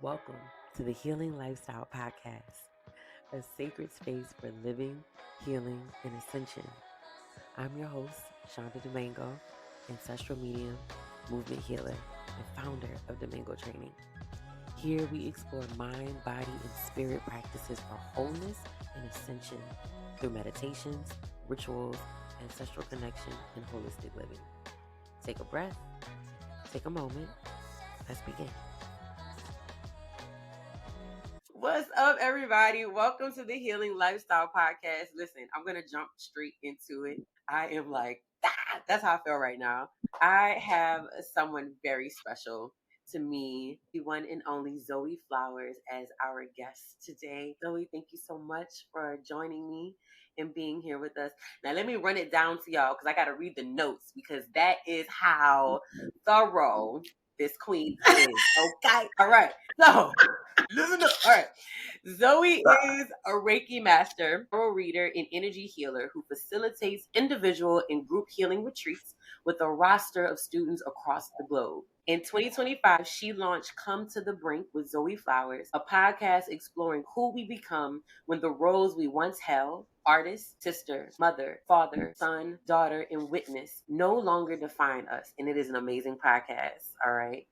Welcome to the Healing Lifestyle Podcast, a sacred space for living, healing, and ascension. I'm your host, Shonda Domingo, ancestral medium, movement healer, and founder of Domingo Training. Here we explore mind, body, and spirit practices for wholeness and ascension through meditations, rituals, ancestral connection, and holistic living. Take a breath, take a moment, let's begin. What's up, everybody? Welcome to the Healing Lifestyle Podcast. Listen, I'm going to jump straight into it. I am like, that's how I feel right now. I have someone very special to me, the one and only Zoe Flowers, as our guest today. Zoe, thank you so much for joining me and being here with us. Now, let me run it down to y'all because I got to read the notes because that is how thorough this queen is. Okay. All right. So, listen up. All right. Zoe is a Reiki master, tarot reader, and energy healer who facilitates individual and group healing retreats with a roster of students across the globe. In 2025, she launched Come to the Brink with Zoe Flowers, a podcast exploring who we become when the roles we once held, artist, sister, mother, father, son, daughter, and witness, no longer define us. And it is an amazing podcast. All right.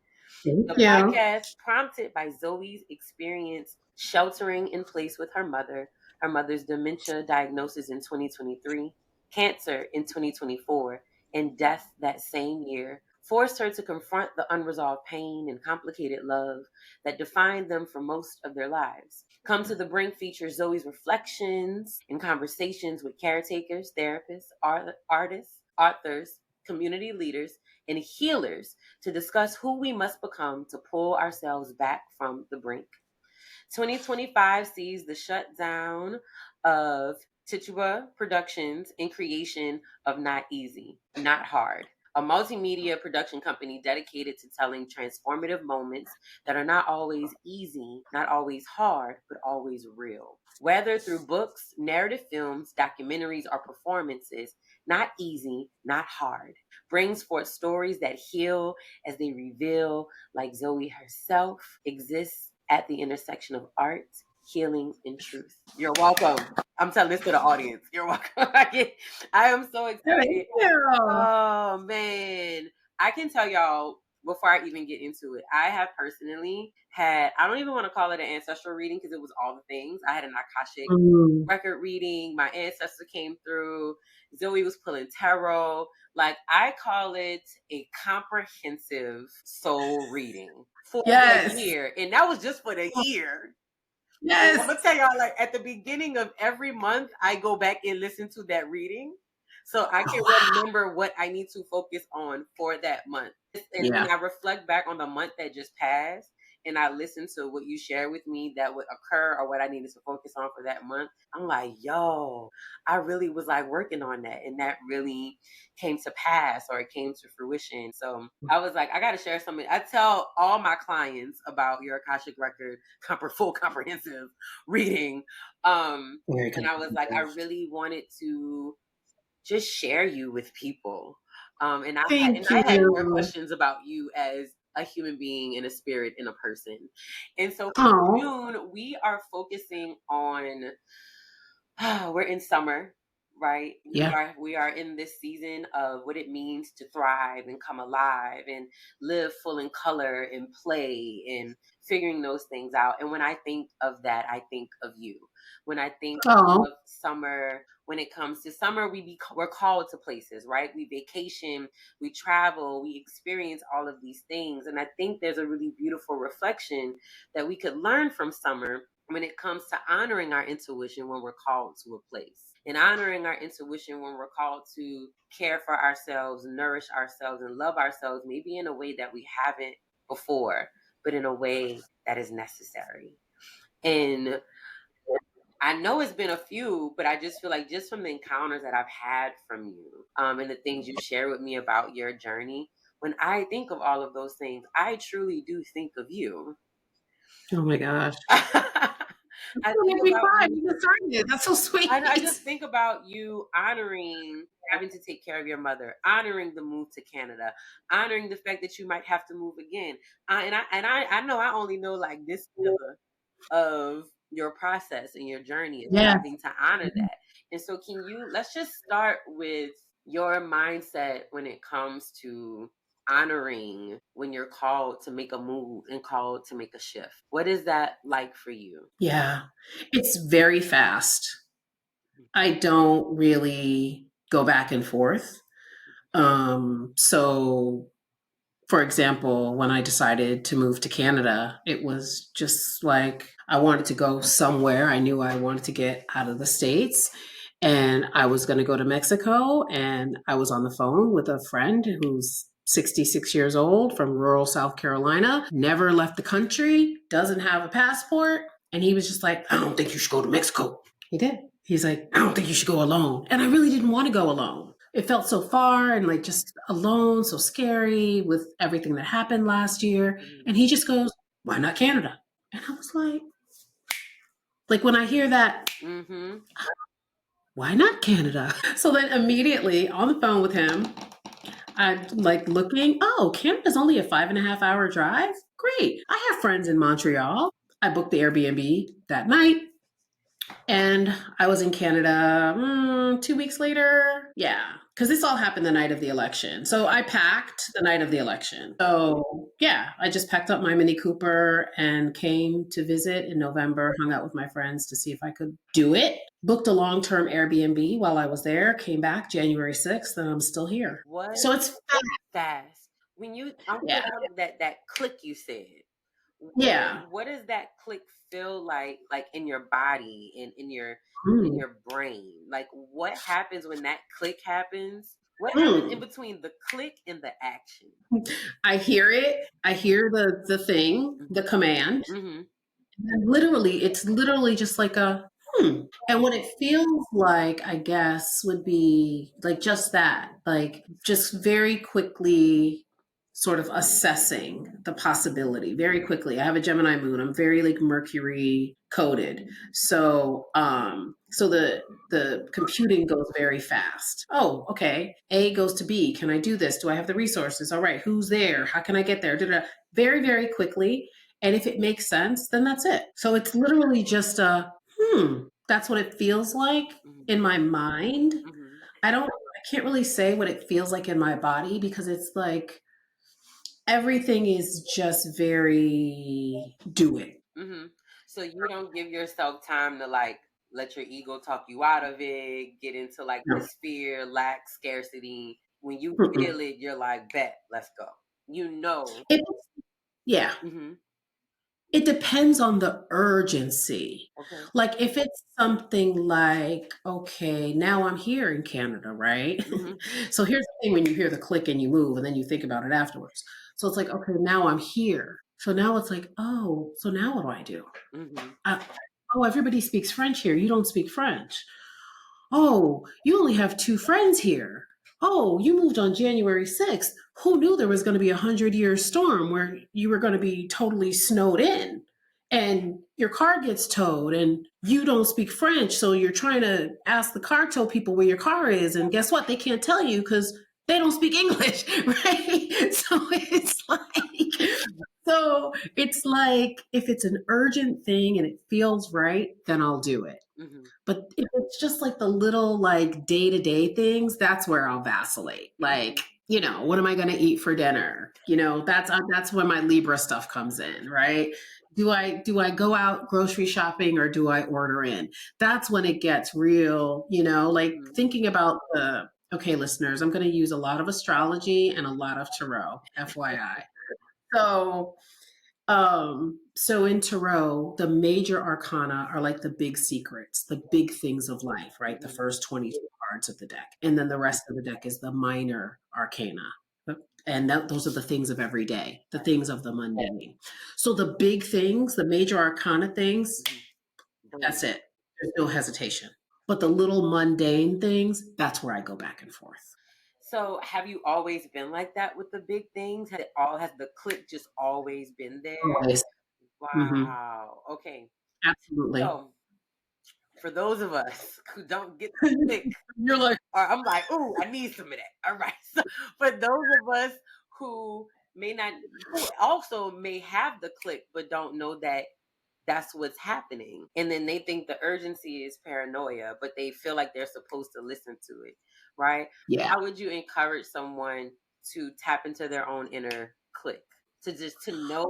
The podcast prompted by Zoe's experience sheltering in place with her mother's dementia diagnosis in 2023, cancer in 2024, and death that same year, forced her to confront the unresolved pain and complicated love that defined them for most of their lives. Come to the Brink features Zoe's reflections and conversations with caretakers, therapists, artists, authors, community leaders, and healers to discuss who we must become to pull ourselves back from the brink. 2025 sees the shutdown of Tituba Productions and creation of Not Easy, Not Hard, a multimedia production company dedicated to telling transformative moments that are not always easy, not always hard, but always real. Whether through books, narrative films, documentaries, or performances, Not Easy, Not Hard brings forth stories that heal as they reveal, like Zoe herself, exists at the intersection of art, healing, and truth. You're welcome. I'm telling this to the audience. You're welcome. I am so excited. Thank you. Oh, man. I can tell y'all before I even get into it, I have personally had, I don't even want to call it an ancestral reading because it was all the things. I had an Akashic record reading. My ancestor came through. Zoe was pulling tarot. Like, I call it a comprehensive soul reading for the year. And that was just for the year. Yes. I'm going to tell y'all, like, at the beginning of every month, I go back and listen to that reading so I can remember what I need to focus on for that month. And when I reflect back on the month that just passed and I listen to what you share with me that would occur or what I needed to focus on for that month, I'm like, yo, I really was like working on that. And that really came to pass or it came to fruition. So I was like, I got to share something. I tell all my clients about your Akashic Record full comprehensive reading. And I was like, I really wanted to just share you with people. And I had more questions about you as a human being and a spirit and a person. And so for June, we are focusing on, we're in summer, right? We are in this season of what it means to thrive and come alive and live full in color and play and figuring those things out. And when I think of that, I think of you. When I think of summer, when it comes to summer, we're called to places, right? We vacation, we travel, we experience all of these things. And I think there's a really beautiful reflection that we could learn from summer when it comes to honoring our intuition when we're called to a place, and honoring our intuition when we're called to care for ourselves, nourish ourselves, and love ourselves, maybe in a way that we haven't before, but in a way that is necessary. And I know it's been a few, but I just feel like just from the encounters that I've had from you, and the things you share with me about your journey, when I think of all of those things, I truly do think of you. Oh my gosh. I Don't think make me about cry. you. You just started it. That's so I sweet. just think about you honoring having to take care of your mother, honoring the move to Canada, honoring the fact that you might have to move again. I know I only know like this sliver of your process and your journey is Yeah. having to honor that. And so can you let's just start with your mindset when it comes to honoring when you're called to make a move and called to make a shift. What is that like for you? Yeah. It's very fast. I don't really go back and forth. So for example, when I decided to move to Canada, it was just like I wanted to go somewhere. I knew I wanted to get out of the States and I was going to go to Mexico. And I was on the phone with a friend who's 66 years old from rural South Carolina, never left the country, doesn't have a passport. And he was just like, I don't think you should go to Mexico. He did. He's like, I don't think you should go alone. And I really didn't want to go alone. It felt so far and like just alone, so scary with everything that happened last year. Mhm. And he just goes, why not Canada? And I was like when I hear that, Mhm. why not Canada? So then immediately on the phone with him, I'm like looking, oh, Canada's only a 5.5 hour drive. Great. I have friends in Montreal. I booked the Airbnb that night. And I was in Canada 2 weeks later. Yeah, because this all happened the night of the election. So I packed the night of the election. So yeah, I just packed up my Mini Cooper and came to visit in November, hung out with my friends to see if I could do it. Booked a long term Airbnb while I was there, came back January 6th, and I'm still here. What So it's fast. When you I want to yeah, know that click you said. yeah. What does that click feel like in your body and in Mm, your brain? Like what happens when that click happens? What happens in mm. between the click and the action? I hear it. I hear the thing, the Mhm. command. Mhm. And literally, it's literally just like a hmm. And what it feels like, I guess, would be like just that, like just very quickly sort of assessing the possibility very quickly. I have a Gemini moon. I'm very like Mercury coded. So the computing goes very fast. Oh, okay. A goes to B. Can I do this? Do I have the resources? All right. Who's there? How can I get there? Da-da. Very, very quickly. And if it makes sense, then that's it. So it's literally just that's what it feels like Mhm. in my mind. Mhm. I can't really say what it feels like in my body because it's like everything is just very do it. Mhm. So you don't give yourself time to like let your ego talk you out of it, get into like No. this fear, lack, scarcity. When you Mm-mm. feel it, you're like, bet, let's go. You know. It, yeah. Mhm. It depends on the urgency. Okay. Like if it's something like, okay, now I'm here in Canada, right? Mhm. So here's the thing when you hear the click and you move and then you think about it afterwards. So it's like, okay, now I'm here. So now it's like, oh, so now what do I do? Mhm. Uh, oh, everybody speaks French here. You don't speak French. Oh, you only have two friends here. Oh, you moved on January 6th. Who knew there was going to be a 100-year storm where you were going to be totally snowed in? And your car gets towed and you don't speak French. So you're trying to ask the car tow people where your car is. And guess what? They can't tell you because they don't speak English, right? So it's like if it's an urgent thing and it feels right, then I'll do it. Mhm. But if it's just like the little like day-to-day things, that's where I'll vacillate. Like, Mhm. what am I going to eat for dinner? That's when my Libra stuff comes in, right? Do I go out grocery shopping or do I order in? That's when it gets real, like Mhm. thinking about the okay, listeners, I'm going to use a lot of astrology and a lot of tarot, FYI. So so in Tarot, the major arcana are like the big secrets, the big things of life, right? The Mhm. first 22 cards of the deck. And then the rest of the deck is the minor arcana. And those are the things of every day, the things of the mundane. So the big things, the major arcana things, Mhm. that's Boom. it. There's no hesitation. But the little mundane things, that's where I go back and forth. So have you always been like that with the big things? Has the click just always been there? Always. Hmm. Wow. Okay. Absolutely. So for those of us who don't get the click, You're like, or I'm like, "Ooh, I need some of that." All right. So for those of us who may not, who also may have the click, but don't know that that's what's happening, and then they think the urgency is paranoia, but they feel like they're supposed to listen to it, right? yeah. How would you encourage someone to tap into their own inner click, to just to know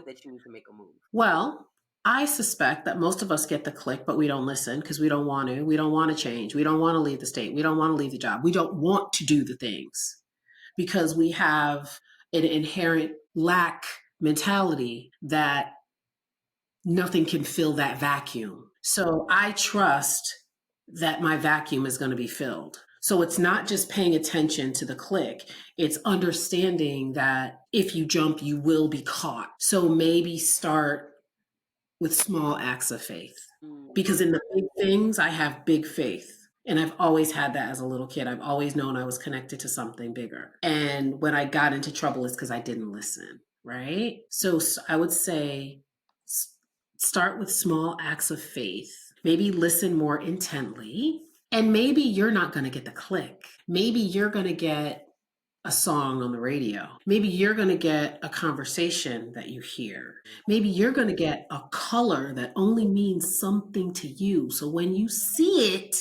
that you need to make a move? Well, I suspect that most of us get the click, but we don't listen because we don't want to. We don't want to change. We don't want to leave the state. We don't want to leave the job. We don't want to do the things because we have an inherent lack mentality that nothing can fill that vacuum. So I trust that my vacuum is going to be filled. So it's not just paying attention to the click, it's understanding that if you jump, you will be caught. So maybe start with small acts of faith. Mm, Because in the big things, I have big faith. And I've always had that as a little kid. I've always known I was connected to something bigger. And when I got into trouble, it's because I didn't listen, right? So I would say start with small acts of faith, maybe listen more intently. And maybe you're not going to get the click. Maybe you're going to get a song on the radio. Maybe you're going to get a conversation that you hear. Maybe you're going to get a color that only means something to you. So when you see it,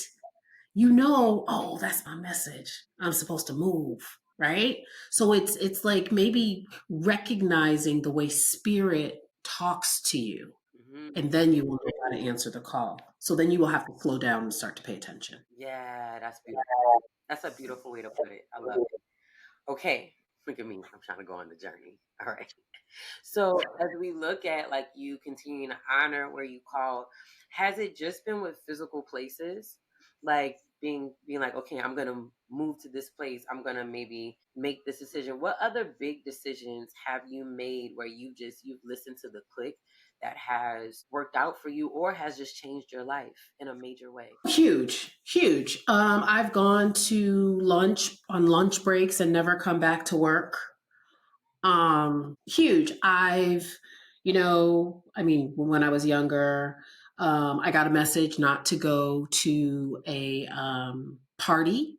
you know, oh, that's my message. I'm supposed to move, right? So it's like maybe recognizing the way spirit talks to you, mhm. and then you will know how to answer the call. So then you will have to slow down and start to pay attention. Yeah, that's beautiful. That's a beautiful way to put it. I love it. Okay, look at me. I'm trying to go on the journey. All right. So as we look at like you continuing to honor where you call, has it just been with physical places? Like being like, okay, I'm gonna move to this place. I'm gonna maybe make this decision. What other big decisions have you made where you've listened to the click that has worked out for you or has just changed your life in a major way? Huge, huge. I've gone to lunch on lunch breaks and never come back to work. Huge. I mean, when I was younger, I got a message not to go to a party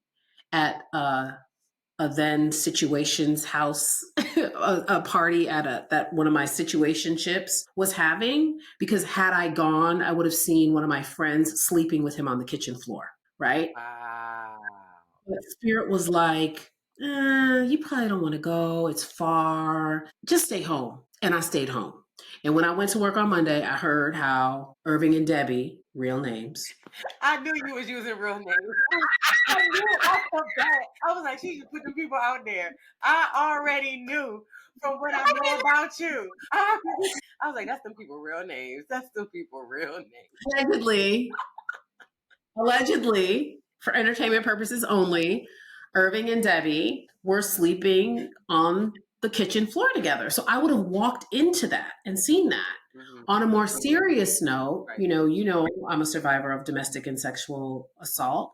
at a then situations house, a party at a that one of my situationships was having, because had I gone, I would have seen one of my friends sleeping with him on the kitchen floor, right? Wow. But spirit was like, you probably don't want to go. It's far. Just stay home. And I stayed home. And when I went to work on Monday, I heard how Irving and Debbie, real names. I knew you was using real names. I knew off the bat. I was like, she just put the people out there. I already knew from what I know about you. I was like, that's them people real names. That's them people real names. Allegedly, allegedly, for entertainment purposes only, Irving and Debbie were sleeping on the kitchen floor together. So I would have walked into that and seen that. Hmm. On a more serious note, Right. I'm a survivor of domestic and sexual assault.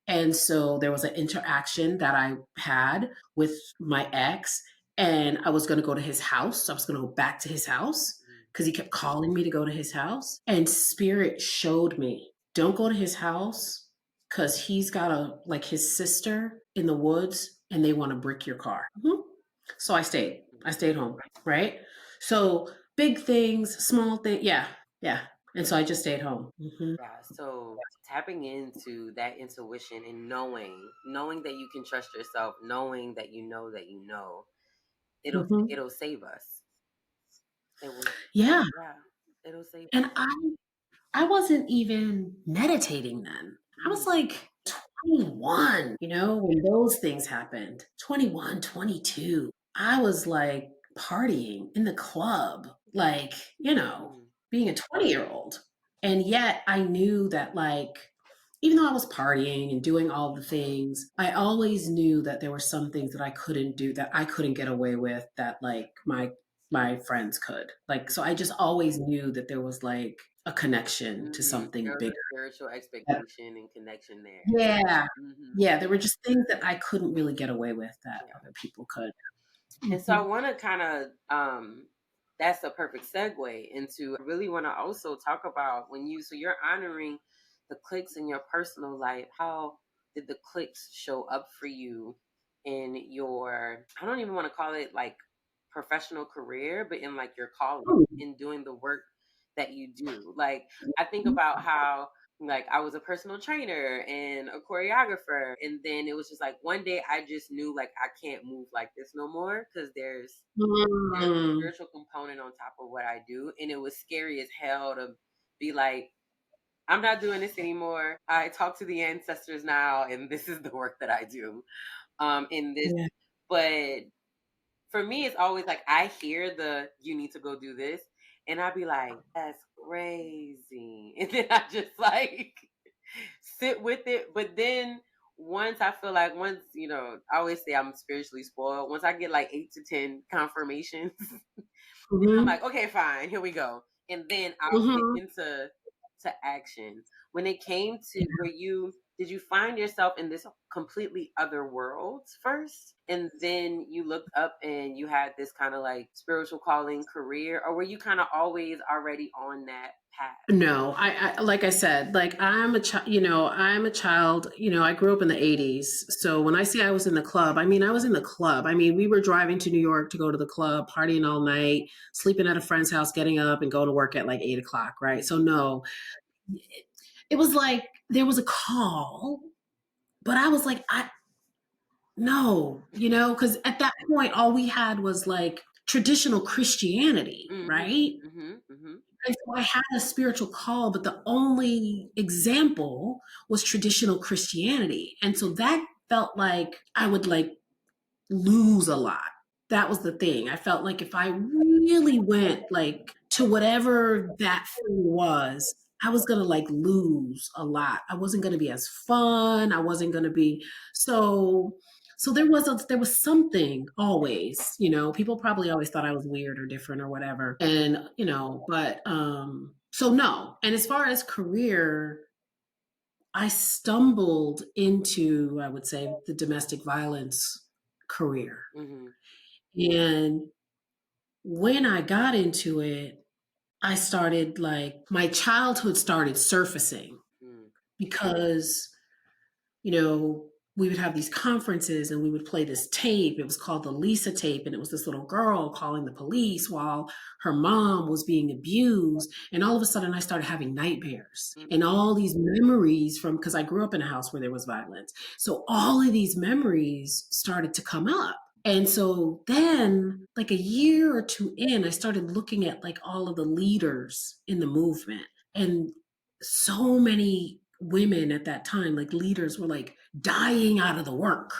And so there was an interaction that I had with my ex, and I was going to go to his house. I was going to go back to his house because he kept calling me to go to his house. And spirit showed me, don't go to his house because he's got his sister in the woods and they want to brick your car. So I stayed. I stayed home, right? So big things, small things. Yeah, yeah. And so I just stayed home. Yeah. So tapping into that intuition and knowing that you can trust yourself, knowing that you know, Hmm. it'll save us. It will. Yeah. Yeah. It'll save And us. I wasn't even meditating then. I was Mm, like 21, when those things happened. 21, 22. I was like partying in the club, like, mm, being a 20-year-old. And yet I knew that, like, even though I was partying and doing all the things, I always knew that there were some things that I couldn't do, that I couldn't get away with, that like my friends could. Like, so I just always knew that there was like a connection to something There was bigger. a spiritual That, expectation and connection there. yeah. Hmm. Yeah, there were just things that I couldn't really get away with that Yeah. other people could. And so I Mhm. want to kind of that's a perfect segue into I really want to also talk about when you so you're honoring the clicks in your personal life. How did the clicks show up for you in your I don't even want to call it like professional career, but in like your calling Oh, in doing the work that you do. Like I think about how like I was a personal trainer and a choreographer, and then it was just like one day I just knew like I can't move like this no more because there's a mm, spiritual component on top of what I do, and it was scary as hell to be like, I'm not doing this anymore. I talk to the ancestors now, and this is the work that I do. In this, yeah. but for me, it's always like I hear the you need to go do this, and I'd be like, that's crazy, and then I just like sit with it. But then once I feel like I always say I'm spiritually spoiled. Once I get like 8 to 10 confirmations, I'm Hmm. like, okay, fine, here we go. And then I'll get Hmm. into action. When it came to where you did you find yourself in this completely other world first? And then you looked up and you had this kind of like spiritual calling career, or were you kind of always already on that path? No, I like I said, like I'm a child, I'm a child, I grew up in the 80s. So when I say I was in the club, I mean, I was in the club. I mean, we were driving to New York to go to the club, partying all night, sleeping at a friend's house, getting up and go to work at like 8 o'clock. Right. So no, it was like there was a call, but I was like, no, because at that point, all we had was like traditional Christianity, Mhm. right? Mhm. Mhm. And so I had a spiritual call, but the only example was traditional Christianity. And so that felt like I would like lose a lot. That was the thing. I felt like if I really went like to whatever that thing was, I was gonna like lose a lot. I wasn't gonna be as fun. I wasn't gonna be so so there was something always, people probably always thought I was weird or different or whatever. And, but so no. And as far as career, I stumbled into, I would say, the domestic violence career. Mhm. And when I got into it, I started like my childhood started surfacing Mhm. because, we would have these conferences and we would play this tape. It was called the Lisa tape. And it was this little girl calling the police while her mom was being abused. And all of a sudden, I started having nightmares Mhm. and all these memories from because I grew up in a house where there was violence. So all of these memories started to come up. And so then, like a year or two in, I started looking at like all of the leaders in the movement. And so many women at that time, like leaders, were like dying out of the work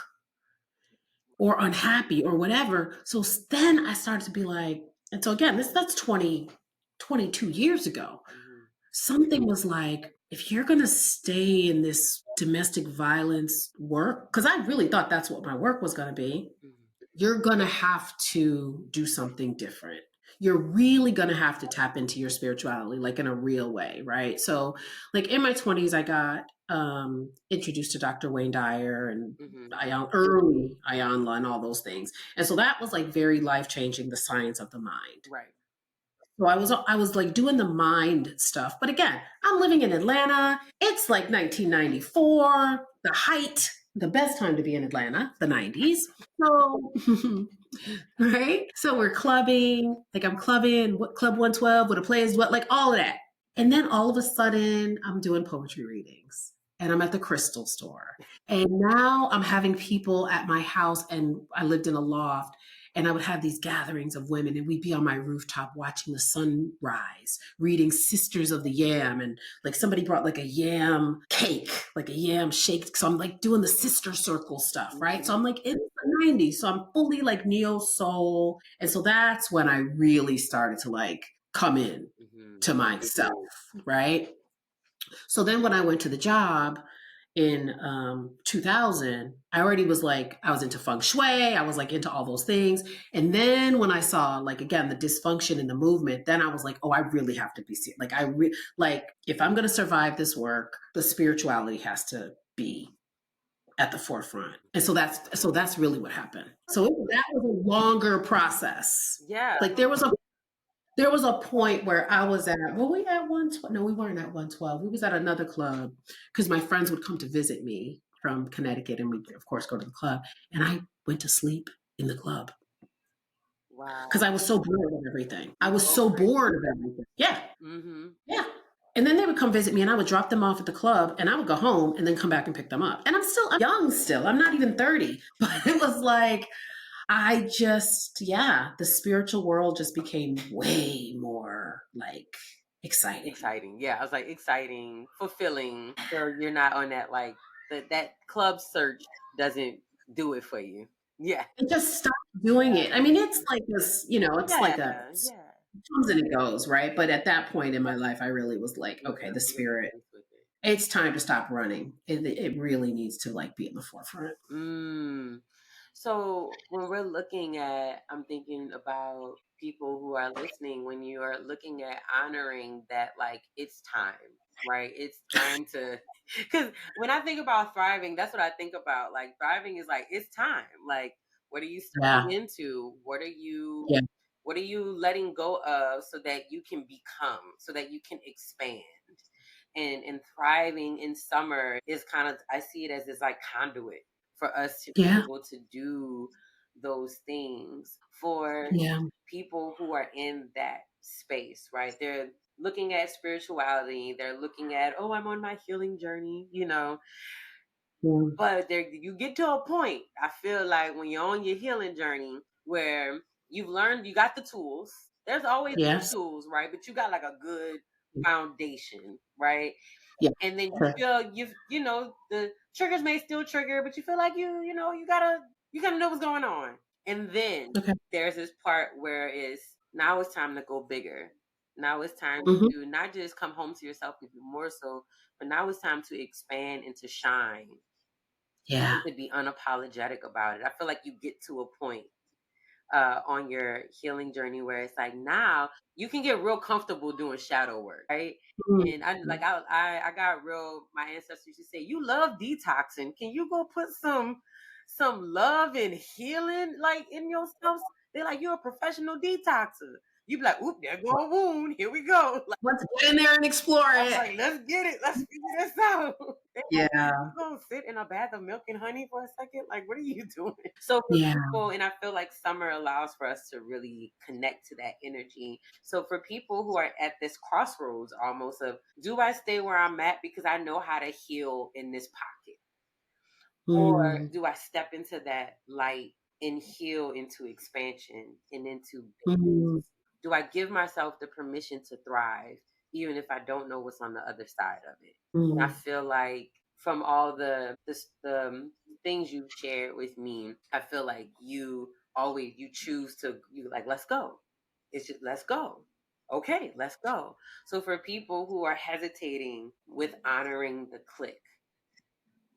or unhappy or whatever. So then I started to be like, and so again, that's 22 years ago. Mhm. Something was like, if you're going to stay in this domestic violence work, because I really thought that's what my work was going to be, Mhm. you're going to have to do something different. You're really going to have to tap into your spirituality, like in a real way, right? So, like in my 20s, I got introduced to Dr. Wayne Dyer and Mhm. early Ayanla and all those things. And so that was like very life changing, the science of the mind. Right. So I was like doing the mind stuff. But again, I'm living in Atlanta. It's like 1994, the height, the best time to be in Atlanta, the 90s. So right? So we're clubbing, like I'm clubbing, what Club 112, what a play is what, like all of that. And then all of a sudden, I'm doing poetry readings and I'm at the crystal store. And now I'm having people at my house, and I lived in a loft. And I would have these gatherings of women, and we'd be on my rooftop watching the sun rise, reading Sisters of the Yam. And like somebody brought like a yam cake, like a yam shake. So I'm like doing the sister circle stuff, right? So Mhm. I'm like in the 90s. So I'm fully like neo soul. And so that's when I really started to like come in Mhm. to myself, right? So then when I went to the job in 2000, I already was like, I was into feng shui. I was like into all those things. And then when I saw like, again, the dysfunction in the movement, then I was like, oh, I really have to be serious. Like, like, if I'm going to survive this work, the spirituality has to be at the forefront. And so that's really what happened. So that was a longer process. Yeah. Like there was a There was a point where I was at, were we at 112? No, we weren't at 112. We was at another club because my friends would come to visit me from Connecticut and we'd, of course, go to the club. And I went to sleep in the club because Wow. I was so bored of everything. I You was go so bored crazy. of everything. Yeah, Mhm. yeah. And then they would come visit me and I would drop them off at the club and I would go home and then come back and pick them up. And I'm young still. I'm not even 30. But it was like, I just, yeah, the spiritual world just became way more like exciting. Exciting. Yeah, I was like exciting, fulfilling. So you're not on that like that club search doesn't do it for you. Yeah. I just stopped doing it. I mean, it's like this, it's Yeah. like Yeah. it comes and it goes, right? But at that point in my life, I really was like, You okay, gotta the make spirit, peace with it. it's time to stop running. It really needs to like be in the forefront. Mm. So when we're looking at, I'm thinking about people who are listening, when you are looking at honoring that, like, it's time, right? It's time to, because when I think about thriving, that's what I think about. Like, thriving is like, it's time. Like, what are you Yeah. stepping into? Yeah. What are you letting go of so that you can become, so that you can expand? And thriving in summer is kind of, I see it as this like conduit for us to be Yeah. able to do those things for Yeah. people who are in that space, right? They're looking at spirituality, they're looking at, oh, I'm on my healing journey, Yeah. but there you get to a point, I feel like, when you're on your healing journey where you've learned, you got the tools. There's always new Yes. tools, right? But you got like a good foundation, right? Yeah. And then you Okay. feel the triggers may still trigger, but you feel like you gotta know what's going on. And then Okay. there's this part where now it's time to go bigger. Now it's time Hmm. to not just come home to yourself, even more so, but now it's time to expand and to shine Yeah. and to be unapologetic about it. I feel like you get to a point on your healing journey where it's like, now you can get real comfortable doing shadow work, right? And I Mhm. like I got real. My ancestors used to say, "You love detoxing. Can you go put some love and healing like in yourself?" They're like, "You're a professional detoxer." You be like, "Oop, there go a wound. Here we go." Like, Let's get in there and explore I'm it. like, "Let's get it. Let's figure this out." They like, Yeah. "You gonna sit in a bath of milk and honey for a second? Like, what are you doing?" So for Yeah. people, and I feel like summer allows for us to really connect to that energy. So for people who are at this crossroads almost of, do I stay where I'm at because I know how to heal in this pocket? Or Mm. do I step into that light and heal into expansion and into Mm. bigness? Do I give myself the permission to thrive, even if I don't know what's on the other side of it? And I Mm. feel like from all the things you've shared with me, I feel like you choose to, you like, let's go. It's just, let's go. Okay, let's go. So for people who are hesitating with honoring the click,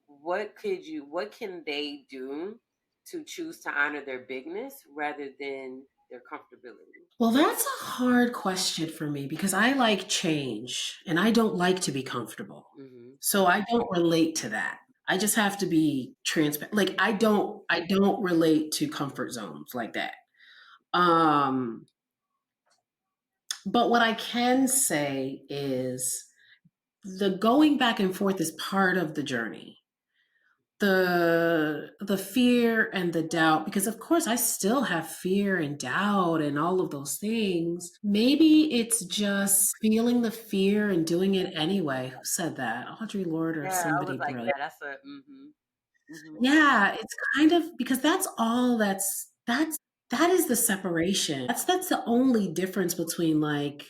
what can they do to choose to honor their bigness rather than their comfortability? Well, that's a hard question for me because I like change and I don't like to be comfortable. Hmm. So I don't relate to that. I just have to be transparent. Like I don't relate to comfort zones like that. Um but what I can say is the going back and forth is part of the journey. The fear and the doubt, because of course I still have fear and doubt and all of those things. Maybe it's just feeling the fear and doing it anyway. Who said that? Audre Lorde or Yeah, I was somebody like, brilliant. yeah, that's a hmm. Yeah, it's kind of because that's all that is the separation. That's the only difference between like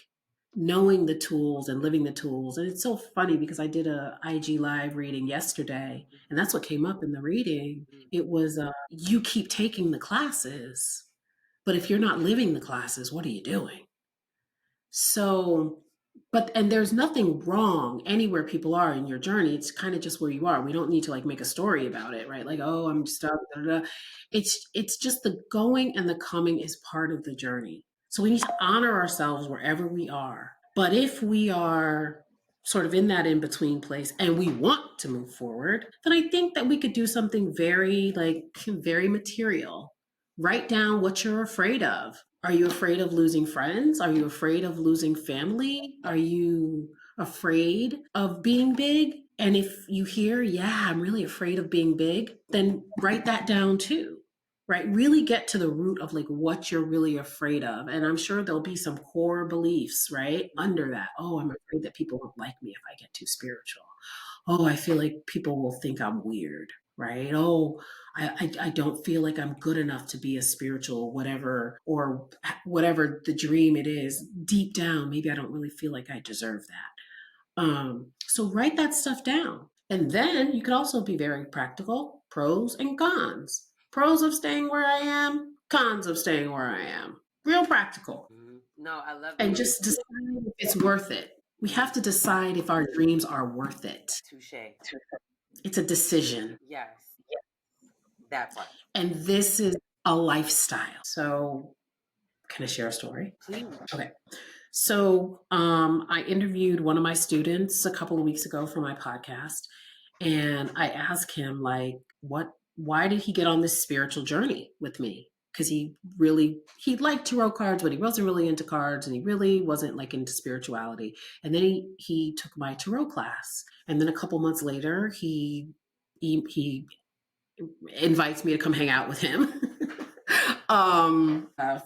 knowing the tools and living the tools. And it's so funny because I did a IG live reading yesterday and that's what came up in the reading. It was you keep taking the classes, but if you're not living the classes, what are you doing? So, and there's nothing wrong anywhere people are in your journey. It's kind of just where you are. We don't need to like make a story about it, right? Like, oh, I'm stuck. Da, da, da. It's just the going and the coming is part of the journey. So we need to honor ourselves wherever we are. But if we are sort of in that in between place and we want to move forward, then I think that we could do something very like very material. Write down what you're afraid of. Are you afraid of losing friends? Are you afraid of losing family? Are you afraid of being big? And if you hear, yeah, I'm really afraid of being big, then write that down too. Right? Really get to the root of like what you're really afraid of. And I'm sure there'll be some core beliefs, right? Under that. Oh, I'm afraid that people won't like me if I get too spiritual. Oh, I feel like people will think I'm weird, right? Oh, I don't feel like I'm good enough to be a spiritual whatever or whatever the dream it is. Deep down, maybe I don't really feel like I deserve that. So write that stuff down. And then you can also be very practical, pros and cons. Pros of staying where I am, cons of staying where I am. Real practical. No, I love the And way. just decide if it's worth it. We Mhm. have to decide if our dreams are worth it. Touche. It's a decision. Yes, that part. And this is a lifestyle. So, can I share a story? Please. Okay. So, I interviewed one of my students a couple of weeks ago for my podcast, and I asked him, like, why did he get on this spiritual journey with me? Because he liked tarot cards, but he wasn't really into cards, and he really wasn't like into spirituality. And then he took my tarot class, and then a couple months later, he invites me to come hang out with him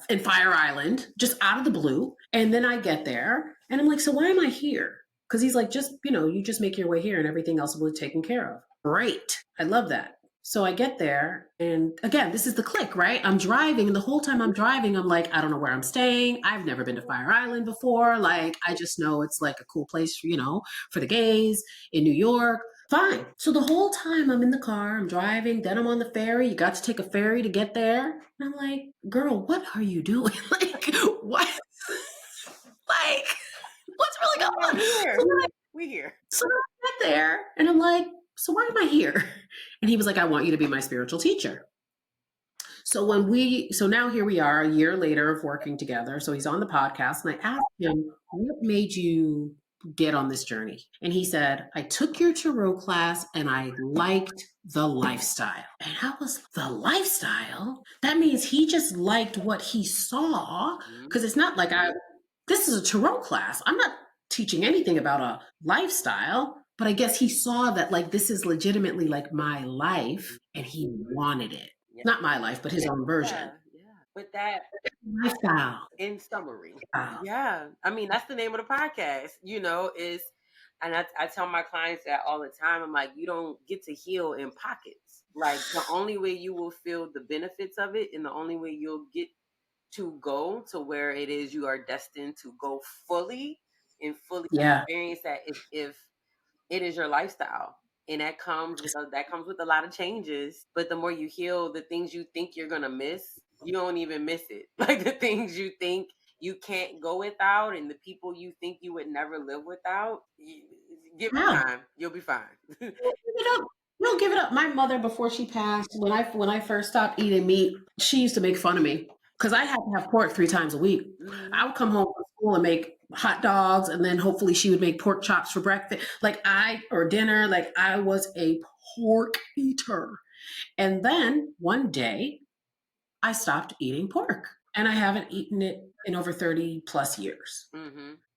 in Fire Island, just out of the blue. And then I get there and I'm like, so why am I here? Because he's like, just, you just make your way here and everything else will be taken care of. Great. I love that. So I get there, and again, this is the click, right? I'm driving, and the whole time I'm driving, I'm like, I don't know where I'm staying. I've never been to Fire Island before. Like, I just know it's like a cool place, for the gays in New York. Fine. So the whole time I'm in the car, I'm driving, then I'm on the ferry. You got to take a ferry to get there. And I'm like, girl, what are you doing? Like, what? Like, what's really going on? Here. So when I, We here. so when I get there, and I'm like, so why am I here? And he was like, I want you to be my spiritual teacher. So now here we are a year later of working together. So he's on the podcast, and I asked him, what made you get on this journey? And he said, I took your tarot class and I liked the lifestyle. And I was, the lifestyle? That means he just liked what he saw. Because it's not like this is a tarot class. I'm not teaching anything about a lifestyle. But I guess he saw that like this is legitimately like my life, and he wanted it. Yeah. Not my life, but his own version. Yeah. But that, Lifestyle. in summary, Wow. yeah. I mean, that's the name of the podcast, is, and I tell my clients that all the time. I'm like, you don't get to heal in pockets. Like, the only way you will feel the benefits of it, and the only way you'll get to go to where it is you are destined to go fully and fully Yeah. experience that, is if it is your lifestyle. And that comes with a lot of changes. But the more you heal, the things you think you're gonna miss, you don't even miss it. Like, the things you think you can't go without, and the people you think you would never live without, give it Yeah. time. You'll be fine. Give it up. No, give it up. My mother, before she passed, when I first stopped eating meat, she used to make fun of me because I had to have pork 3 times a week. I would come home from school and make hot dogs, and then hopefully she would make pork chops for breakfast, or dinner. Like, I was a pork eater. And then one day I stopped eating pork, and I haven't eaten it in over 30 plus years.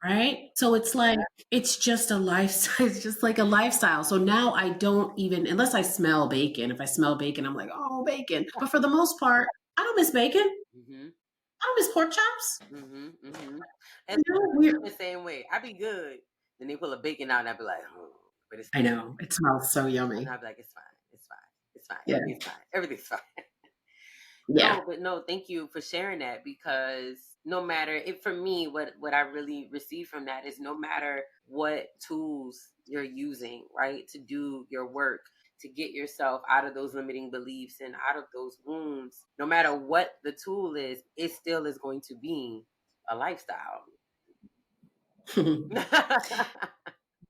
Right? So it's like, it's just a lifestyle. It's just like a lifestyle. So now I don't even, unless I smell bacon. If I smell bacon, I'm like, oh, bacon. But for the most part, I don't miss bacon. I don't miss pork chops. And We're, the same way, I be good. Then they pull a bacon out, and I be like, oh, but it's, I know. It smells so and yummy. I'll be like, it's fine, it's fine, it's fine, Yeah. everything's fine. Yeah. No, but no, thank you for sharing that, because no matter it, for me, what I really receive from that is, no matter what tools you're using, right, to do your work, to get yourself out of those limiting beliefs and out of those wounds, no matter what the tool is, it still is going to be a lifestyle.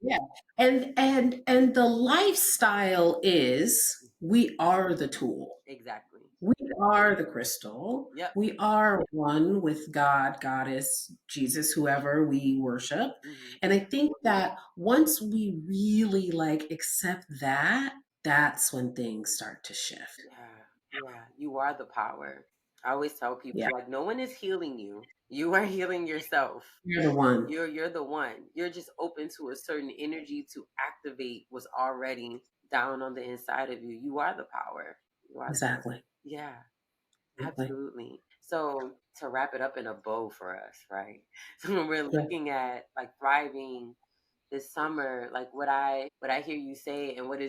Yeah. And the lifestyle is, we are the tool. Exactly. We are the crystal. Yep. We are one with God, Goddess, Jesus, whoever we worship. And I think that once we really accept that, that's when things start to shift. Yeah. You are the power. I always tell Yeah, people like no one is healing you. You are healing yourself. you're the one. You're the one. You're just open to a certain energy to activate what's already down on the inside of you. You are the power. You are the power. Exactly. Yeah, Exactly. absolutely. So to wrap it up in a bow for us, right? So when we're Yeah. looking at like thriving this summer, like what I hear you say and what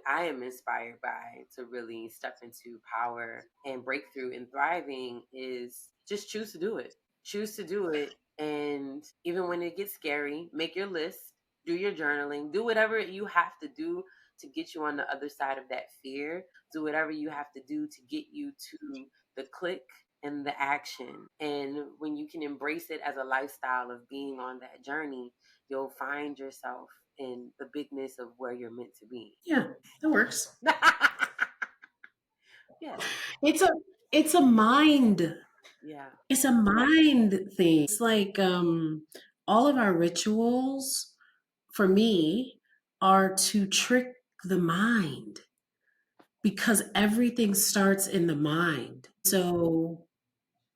I am inspired by to really step into power and breakthrough and thriving is just choose to do it. Choose to do it, and even when it gets scary, make your list, do your journaling, do whatever you have to do to get you on the other side of that fear. Do whatever you have to do to get you to the click and the action. And when you can embrace it as a lifestyle of being on that journey, you'll find yourself in the bigness of where you're meant to be. Yeah, that works. Yeah, It's a it's a mind. yeah. It's a mind thing. It's like all of our rituals for me are to trick the mind because everything starts in the mind. So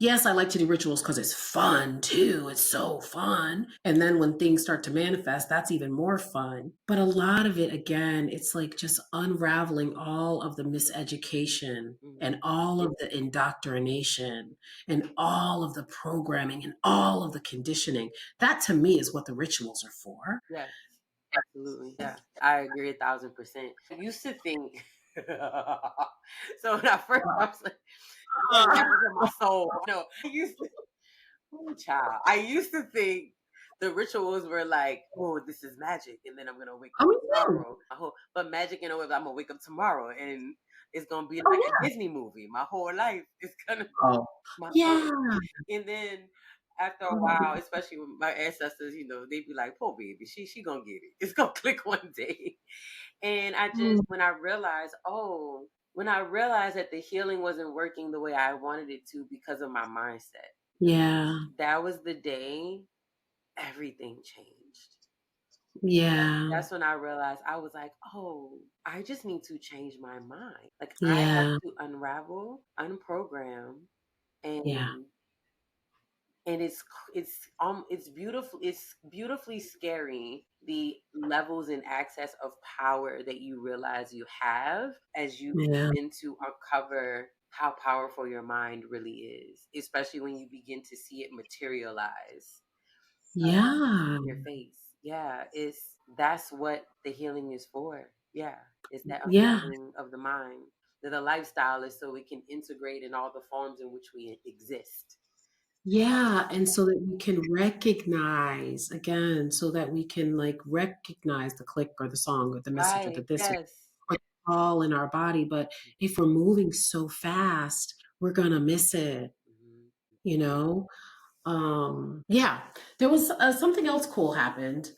yes, I like to do rituals because it's fun too. It's so fun. And then when things start to manifest, that's even more fun. But a lot of it, again, it's like just unraveling all of the miseducation Mhm. and all of the indoctrination and all of the programming and all of the conditioning. That to me is what the rituals are for. Yes, absolutely. Yeah, I agree 1,000%. I used to think, so when I first, I was like, going back into my soul. No, I used to, oh, child, I used to think the rituals were like, oh, this is magic, and then I'm gonna wake Oh, up me too. tomorrow. But magic in a way, I'm gonna wake up tomorrow, and it's gonna be Oh, like a yeah. Disney movie. My whole life is gonna Oh, my whole, yeah. and then after a while, especially with my ancestors, they'd be like, "Poor baby, she gonna get it. It's gonna click one day." And I just Mm, when I realized that the healing wasn't working the way I wanted it to because of my mindset, yeah. that was the day everything changed. Yeah. That's when I realized I was like, oh, I just need to change my mind. Like I have Yeah. to unravel, unprogram, Yeah. and it's beautifully scary the levels and access of power that you realize you have as you Yeah. begin to uncover how powerful your mind really is, especially when you begin to see it materialize Yeah. in your face. Yeah, it's that's what the healing is for. Yeah, it's that Yeah. unraveling of the mind. That the lifestyle is so we can integrate in all the forms in which we exist. Yeah, and so that we can recognize again, so that we can, like, recognize the click or the song or the message or the Right. this Yes. or the all in our body, but if we're moving so fast, we're gonna miss it, Mhm. you know? Yeah, there was, something else cool happened.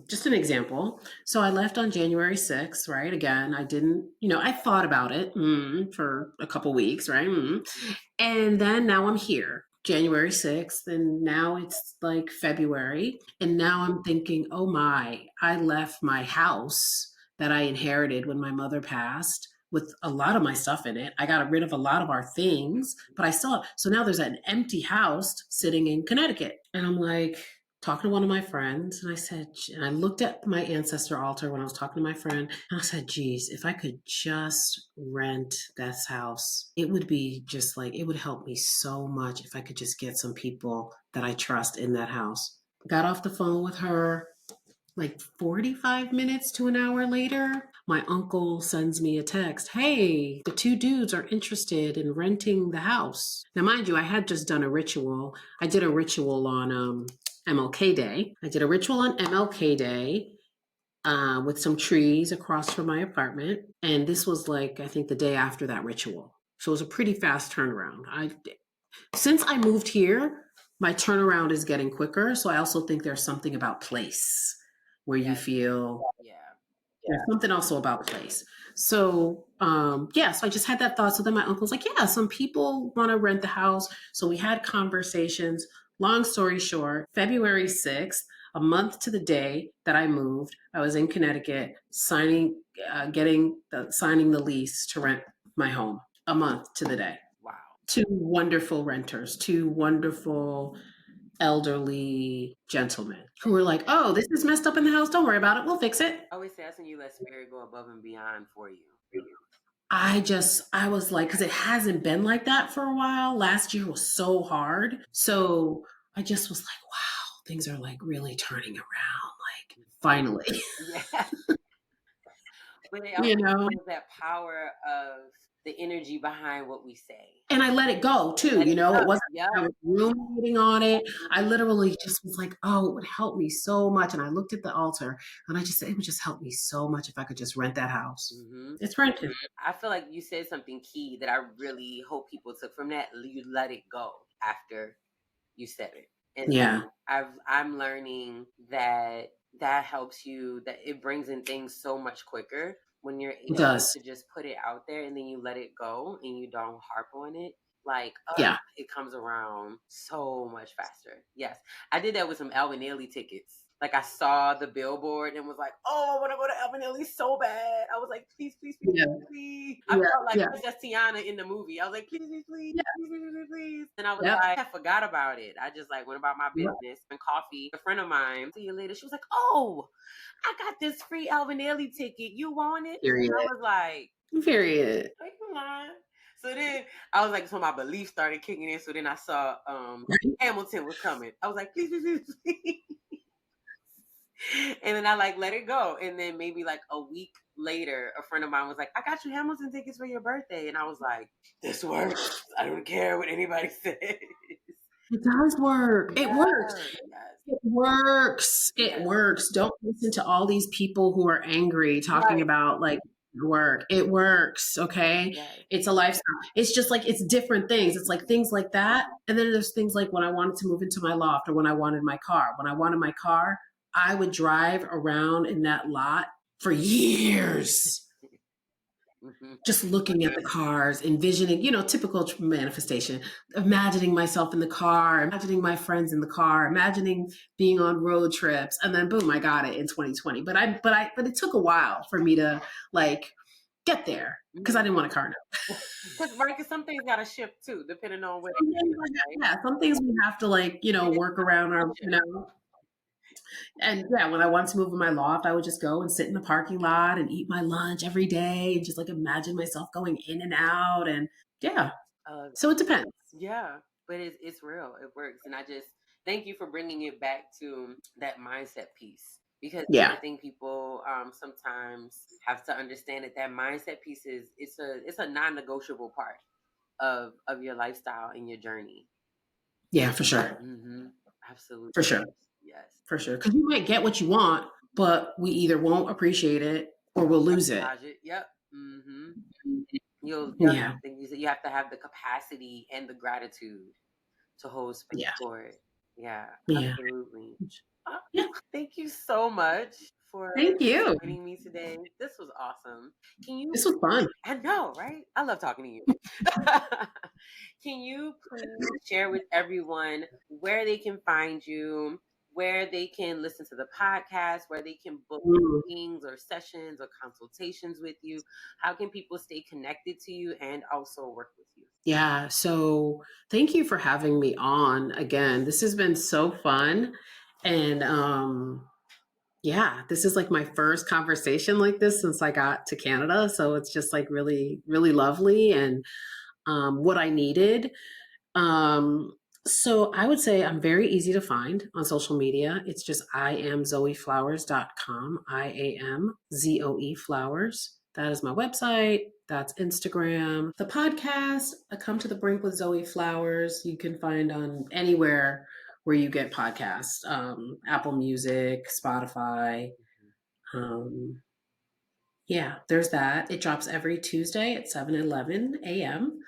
Just an example. So I left on January 6th, right? Again, I didn't, I thought about it, for a couple weeks, right? And then now I'm here, January 6th, and now it's like February. And now I'm thinking, oh my, I left my house that I inherited when my mother passed with a lot of my stuff in it. I got rid of a lot of our things, but I still, so now there's an empty house sitting in Connecticut. And I'm like, talking to one of my friends, and I said, and I looked at my ancestor altar when I was talking to my friend, and I said, geez, if I could just rent this house, it would be just like, it would help me so much if I could just get some people that I trust in that house. Got off the phone with her like 45 minutes to an hour later. My uncle sends me a text. Hey, the two dudes are interested in renting the house. Now, mind you, I had just done a ritual. I did a ritual on MLK Day. I did a ritual on MLK Day with some trees across from my apartment. And this was like, I think the day after that ritual. So it was a pretty fast turnaround. Since I moved here, my turnaround is getting quicker. So I also think there's something about place where you Yes. feel Yeah. there's something also about place. So yeah, so I just had that thought. So then my uncle's like, yeah, some people want to rent the house. So we had conversations. Long story short, February 6th, a month to the day that I moved, I was in Connecticut signing the lease to rent my home. A month to the day. Wow. 2 wonderful renters, 2 wonderful elderly gentlemen who were like, "Oh, this is messed up in the house. Don't worry about it. We'll fix it." I always say that's when you let spirit go above and beyond for you. I was like, because it hasn't been like that for a while. Last year was so hard. So I just was like, wow, things are like really turning around. Like, finally, Yeah. But it you also know? shows that power of the energy behind what we say. And I let it go too. Let You it know, go. it wasn't Yep. like I was ruminating on it. I Mhm. literally just was like, oh, it would help me so much. And I looked at the altar and I just said, it would just help me so much if I could just rent that house. Mhm. It's rented. I feel like you said something key that I really hope people took from that. You let it go after you said it. And Yeah, I'm learning that that helps you, that it brings in things so much quicker when you're it able does. to just put it out there and then you let it go and you don't harp on it. Like, Yeah. it comes around so much faster. Yes. I did that with some Alvin Ailey tickets. Like I saw the billboard and was like, oh, I want to go to Alvin Ailey so bad. I was like, please, please, please, Yeah. please. I Yeah. felt like Yeah. Princess Tiana in the movie. I was like, please, please, please, Yeah. please, please, please, please. And I was Yep. like, I forgot about it. I just like went about my Yep. business and coffee. A friend of mine, see you later. She was like, oh, I got this free Alvin Ailey ticket. You want it? Period. I was like, Period. wait, come on. So then I was like, so my belief started kicking in. So then I saw Right? Hamilton was coming. I was like, please, please, please, please. And then I like let it go. And then maybe like a week later, a friend of mine was like, I got you Hamilton tickets for your birthday. And I was like, this works. I don't care what anybody says. It does work. It works. Yes, yes, It works. It yes. works. Don't listen to all these people who are angry talking Right. about like work. It works. Okay. Yes. It's a lifestyle. It's just like it's different things. It's like things like that. And then there's things like when I wanted to move into my loft or when I wanted my car. When I wanted my car, I would drive around in that lot for years Mhm. just looking at the cars, envisioning, typical manifestation, imagining myself in the car, imagining my friends in the car, imagining being on road trips, and then boom, I got it in 2020. But it took a while for me to like get there because I didn't want a car note. Because right, because some things got to shift too, depending on where Some it things is, right? yeah, some things we have to like, work around our, and yeah, when I wanted to move in my loft, I would just go and sit in the parking lot and eat my lunch every day and just like imagine myself going in and out. And yeah, Uh, so it depends. yeah, but it's real. It works, and I just thank you for bringing it back to that mindset piece because I Yeah. think people sometimes have to understand that that mindset piece is it's a non-negotiable part of your lifestyle and your journey. Yeah, for sure. Hmm. Absolutely. For sure. Yes. For sure. Because you might get what you want, but we either won't appreciate it or we'll lose it. Sabotage it. Yep. Hmm. You'll yep. Yeah. Think you said you have to have the capacity and the gratitude to hold space Yeah. for it. Yeah, Yeah. absolutely. Uh, Yeah. Thank you so much for Thank you. joining me today. This was awesome. Can you This was fun. I know, right? I love talking to you. Can you please share with everyone where they can find you, where they can listen to the podcast, where they can book Mm. meetings or sessions or consultations with you? How can people stay connected to you and also work with you? Yeah. So thank you for having me on again. This has been so fun. And yeah, this is like my first conversation like this since I got to Canada. So it's just like really, really lovely and what I needed. Um, so I would say I'm very easy to find on social media. It's just iamzoeflowers.com. IAMZOE flowers. That is my website. That's Instagram. The podcast, I Come to the Brink with Zoe Flowers, you can find on anywhere where you get podcasts. Apple Music, Spotify. Um, yeah, there's that. It drops every Tuesday at 7:11 a.m.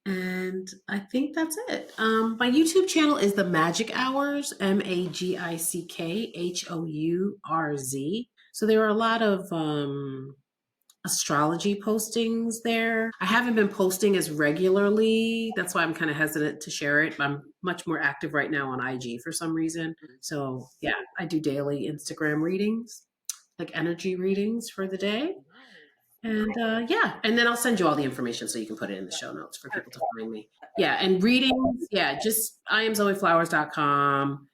And I think that's it. My YouTube channel is The Magic Hours, MAGICKHOURZ. So there are a lot of astrology postings there. I haven't been posting as regularly. That's why I'm kind of hesitant to share it. I'm much more active right now on IG for some reason. Mhm. So yeah, I do daily Instagram readings, like energy readings for the day. Nice. And yeah, and then I'll send you all the information so you can put it in the show notes for people to Perfect. find me. Yeah, and readings, yeah, just I am zoeflowers.com.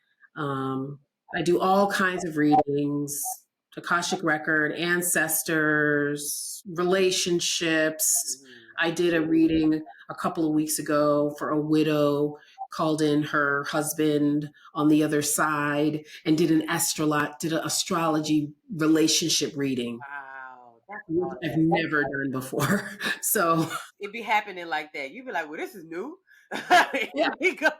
I do all kinds of readings, Akashic Record, ancestors, relationships. Mhm. I did a reading a couple of weeks ago for a widow, called in her husband on the other side and did an astrology relationship reading, Wow, that's which I've awesome. never done before. So It be happening like that. You be like, well, this is new. yeah, Here we go.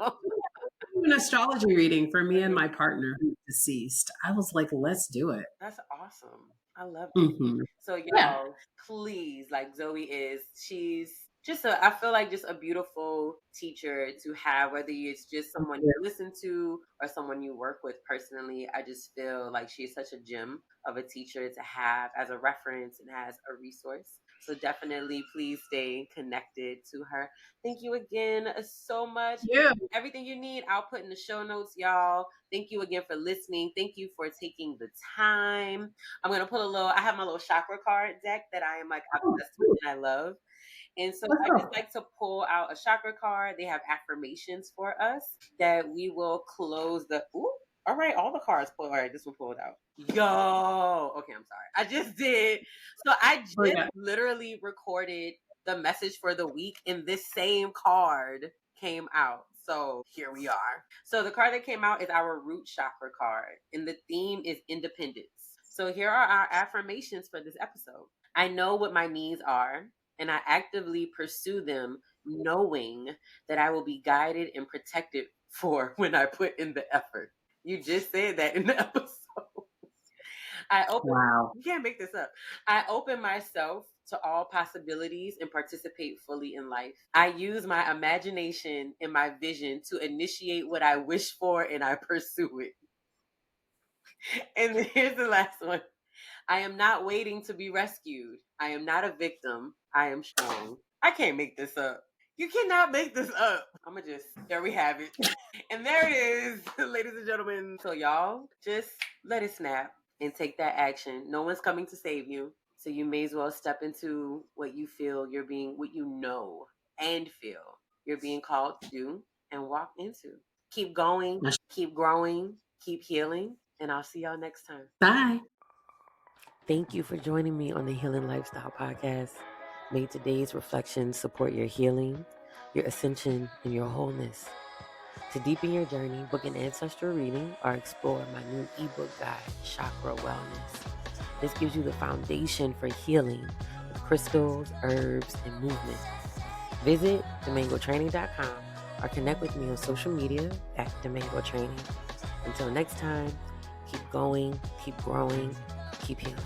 an astrology reading for me and my partner who's deceased. I was like, let's do it. That's awesome. I love it. Hmm. So Yeah. y'all, please, like Zoe is, she's just I feel like just a beautiful teacher to have, whether it's just someone you listen to or someone you work with personally. I just feel like she's such a gem of a teacher to have as a reference and as a resource. So definitely please stay connected to her. Thank you again so much. Yeah. Everything you need, I'll put in the show notes, y'all. Thank you again for listening. Thank you for taking the time. I'm gonna put I have my little chakra card deck that I am like Oh, obsessed with cool. and I love. And so Let's I just go. like to pull out a chakra card. They have affirmations for us that we will close the ooh. All right, all the cards pulled. All right, this one pulled out. Yo, okay, I'm sorry. I just did. So I Oh just yeah. literally recorded the message for the week, and this same card came out. So here we are. So the card that came out is our root chakra card, and the theme is independence. So here are our affirmations for this episode. I know what my needs are, and I actively pursue them, knowing that I will be guided and protected for when I put in the effort. You just said that in the episode. I open, Wow. you can't make this up. I open myself to all possibilities and participate fully in life. I use my imagination and my vision to initiate what I wish for and I pursue it. And here's the last one. I am not waiting to be rescued. I am not a victim. I am strong. I can't make this up. You cannot make this up. I'm gonna just, there we have it. And there it is, ladies and gentlemen. So, y'all, just let it snap and take that action. No one's coming to save you. So, you may as well step into what you feel you're being, what you know and feel you're being called to do and walk into. Keep going, keep growing, keep healing. And I'll see y'all next time. Bye. Thank you for joining me on the Healing Lifestyle Podcast. May today's reflections support your healing, your ascension, and your wholeness. To deepen your journey, book an ancestral reading or explore my new ebook guide, Chakra Wellness. This gives you the foundation for healing with crystals, herbs, and movement. Visit demangotraining.com or connect with me on social media at Demango Training. Until next time, keep going, keep growing, keep healing.